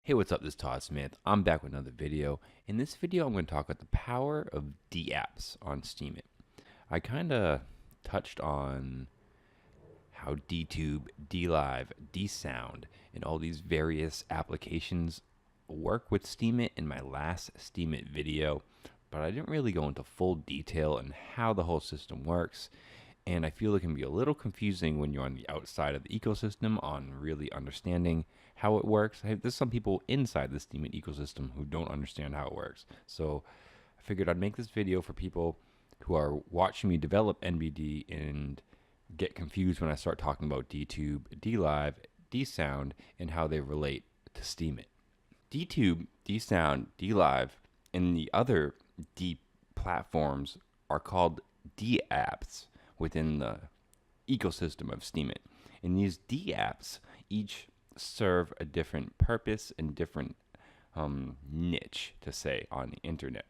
Hey, what's up? This is Todd Smith. I'm back with another video. In this video, I'm going to talk about the power of D-apps on Steemit. I kind of touched on how Dtube, Dlive, Dsound, and all these various applications work with Steemit in my last Steemit video, but I didn't really go into full detail on how the whole system works. And I feel it can be a little confusing when you're on the outside of the ecosystem on really understanding how it works. There's some people inside the Steemit ecosystem who don't understand how it works. So I figured I'd make this video for people who are watching me develop NBD and get confused when I start talking about Dtube, Dlive, Dsound, and how they relate to Steemit. Dtube, Dsound, Dlive, and the other D platforms are called D apps within the ecosystem of Steemit. And these D apps each serve a different purpose and different niche, to say, on the internet.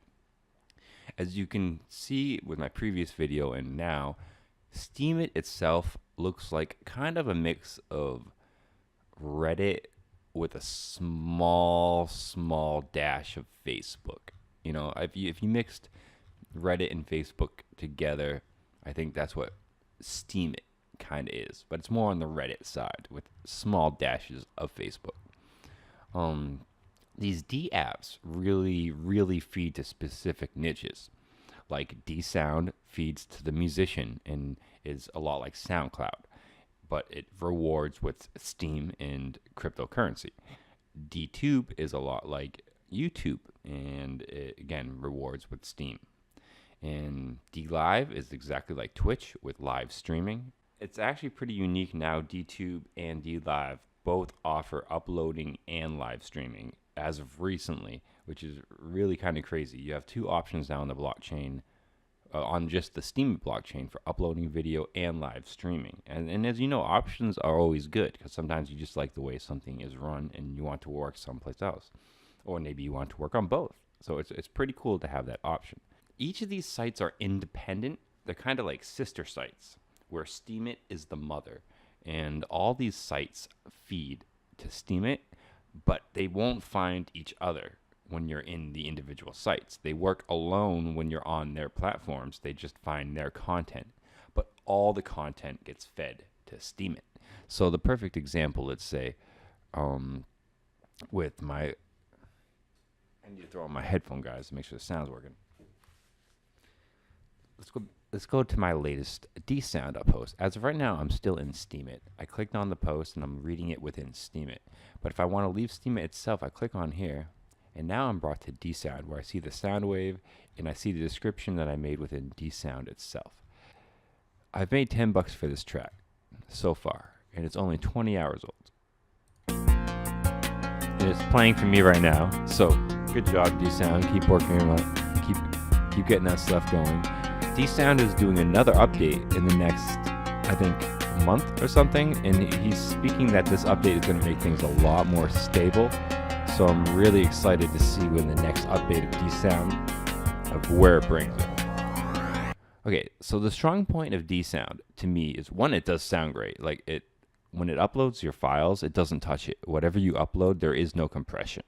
As you can see with my previous video and now, Steemit itself looks like kind of a mix of Reddit with a small dash of Facebook. You know, if you mixed Reddit and Facebook together, I think that's what Steemit kind of is, but it's more on the Reddit side with small dashes of Facebook. These D apps really feed to specific niches. Like Dsound feeds to the musician and is a lot like SoundCloud, but it rewards with Steam and cryptocurrency. Dtube is a lot like YouTube and it again rewards with Steam. And Dlive is exactly like Twitch with live streaming. It's actually pretty unique now. Dtube and Dlive both offer uploading and live streaming as of recently, which is really kind of crazy. You have two options now on the blockchain, on just the Steemit blockchain, for uploading video and live streaming. And as you know, options are always good because sometimes you just like the way something is run and you want to work someplace else. Or maybe you want to work on both. So it's pretty cool to have that option. Each of these sites are independent. They're kind of like sister sites where Steemit is the mother. And all these sites feed to Steemit, but they won't find each other when you're in the individual sites. They work alone when you're on their platforms. They just find their content. But all the content gets fed to Steemit. So the perfect example, let's say, with my... I need to throw on my headphone, guys, to make sure the sound's working. Let's go to my latest Dsound post. As of right now, I'm still in Steemit. I clicked on the post and I'm reading it within Steemit. But if I want to leave Steemit itself, I click on here, and now I'm brought to Dsound, where I see the sound wave and I see the description that I made within Dsound itself. I've made $10 for this track so far, and it's only 20 hours old. And it's playing for me right now. So good job, Dsound. Keep working on it. Keep getting that stuff going. Dsound is doing another update in the next, I think, month or something, and he's speaking that this update is going to make things a lot more stable. So I'm really excited to see when the next update of Dsound, of where it brings it. Okay, so the strong point of Dsound to me is, one, it does sound great. Like when it uploads your files, it doesn't touch it. Whatever you upload, there is no compression.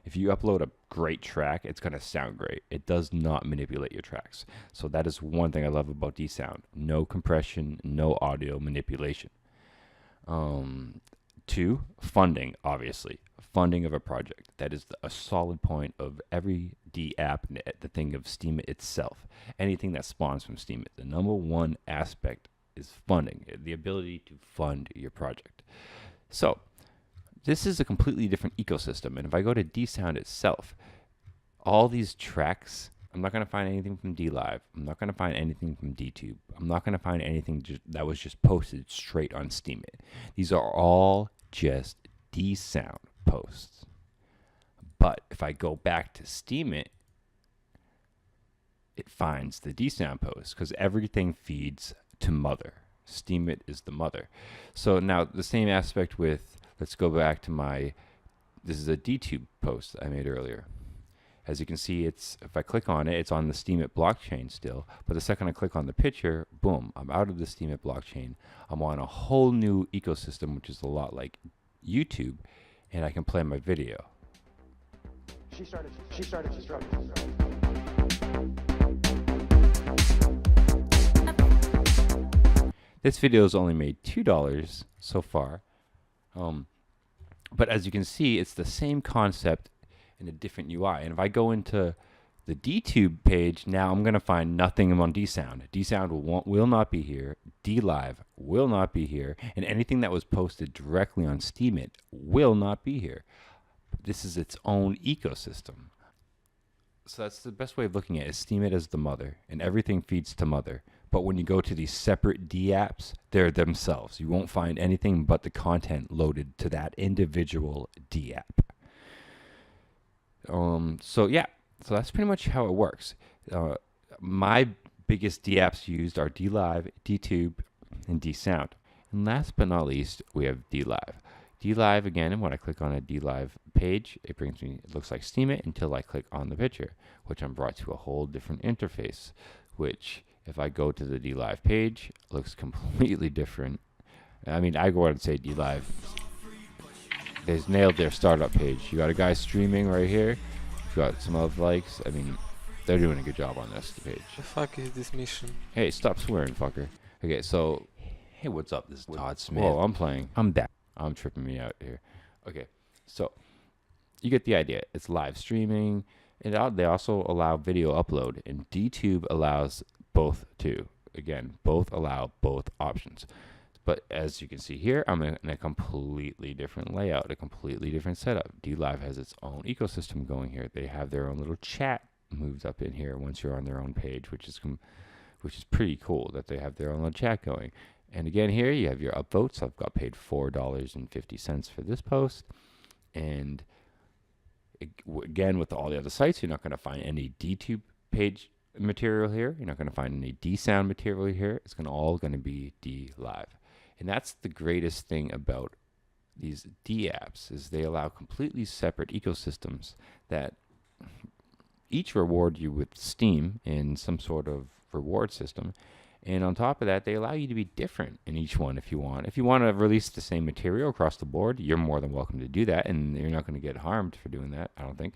If you upload a great track, it's going to sound great. It does not manipulate your tracks. So that is one thing I love about Dsound. No compression, no audio manipulation. 2, funding, obviously. Funding of a project. That is a solid point of every D app, the thing of Steemit itself. Anything that spawns from Steemit. The number one aspect is funding. The ability to fund your project. So this is a completely different ecosystem. And if I go to Dsound itself, all these tracks, I'm not going to find anything from Dlive. I'm not going to find anything from Dtube. I'm not going to find anything that was just posted straight on Steemit. These are all just Dsound posts. But if I go back to Steemit, it finds the Dsound posts because everything feeds to mother. Steemit is the mother. So now the same aspect with, let's go back to this is a Dtube post I made earlier. As you can see, if I click on it, it's on the Steemit blockchain still. But the second I click on the picture, boom, I'm out of the Steemit blockchain. I'm on a whole new ecosystem, which is a lot like YouTube, and I can play my video. She started to struggle. This video has only made $2 so far. But as you can see, it's the same concept in a different UI. And if I go into the Dtube page, now I'm going to find nothing on Dsound. Dsound will not be here. Dlive will not be here. And anything that was posted directly on Steemit will not be here. This is its own ecosystem. So that's the best way of looking at it, is Steemit as the mother, and everything feeds to mother. But when you go to these separate D apps, they're themselves. You won't find anything but the content loaded to that individual D app. So that's pretty much how it works. My biggest D apps used are Dlive, Dtube, and Dsound. And last but not least, we have Dlive. Dlive, again, and when I click on a Dlive page, it looks like Steemit until I click on the picture, which I'm brought to a whole different interface, which if I go to the Dlive page, it looks completely different. I mean, I go out and say Dlive, they've nailed their startup page. You got a guy streaming right here. You got some other likes. I mean, they're doing a good job on this page. The fuck is this mission? Hey, stop swearing, fucker. Okay, so, Hey, what's up? This is Todd Smith. whoa, I'm playing. I'm back. I'm tripping me out here. Okay, so you get the idea. It's live streaming, and they also allow video upload, and Dtube allows both too. Again, both allow both options. But as you can see here, I'm in a completely different layout, a completely different setup. Dlive has its own ecosystem going here. They have their own little chat moved up in here once you're on their own page, which is pretty cool that they have their own little chat going. And again, here you have your upvotes. I've got paid $4.50 for this post. And again, with all the other sites, you're not going to find any Dtube page material here. You're not going to find any Dsound material here. It's all going to be Dlive. And that's the greatest thing about these D apps, is they allow completely separate ecosystems that each reward you with Steam in some sort of reward system. And on top of that, they allow you to be different in each one if you want. If you want to release the same material across the board, you're more than welcome to do that, and you're not going to get harmed for doing that, I don't think.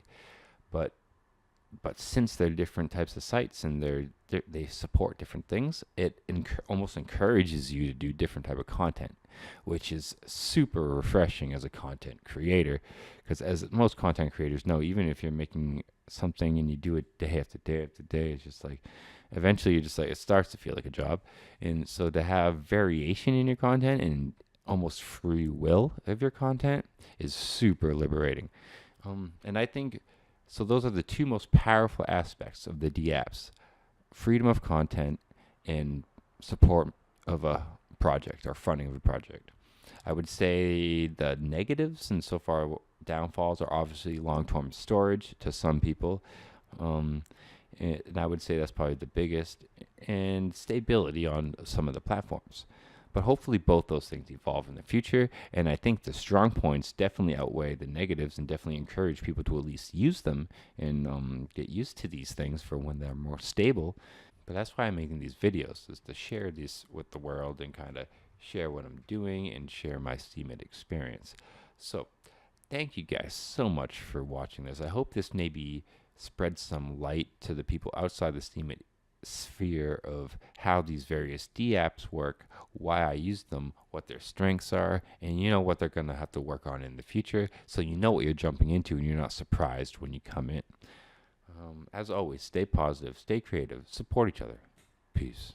But since they're different types of sites and they support different things, it almost encourages you to do different type of content, which is super refreshing as a content creator. Because as most content creators know, even if you're making something and you do it day after day after day, it's just like, eventually you're just like, it starts to feel like a job. And so to have variation in your content and almost free will of your content is super liberating. And I think, so those are the two most powerful aspects of the D apps: freedom of content and support of a project or funding of a project. I would say the negatives and so far downfalls are obviously long-term storage to some people. And I would say that's probably the biggest, and stability on some of the platforms. But hopefully both those things evolve in the future, and I think the strong points definitely outweigh the negatives and definitely encourage people to at least use them and get used to these things for when they're more stable. But that's why I'm making these videos, is to share these with the world and kind of share what I'm doing and share my Steemit experience. So thank you guys so much for watching this. I hope this maybe spreads some light to the people outside the Steemit sphere of how these various D apps work, why I use them, what their strengths are, and you know what they're going to have to work on in the future, so you know what you're jumping into and you're not surprised when you come in. As always, stay positive, stay creative, support each other. Peace.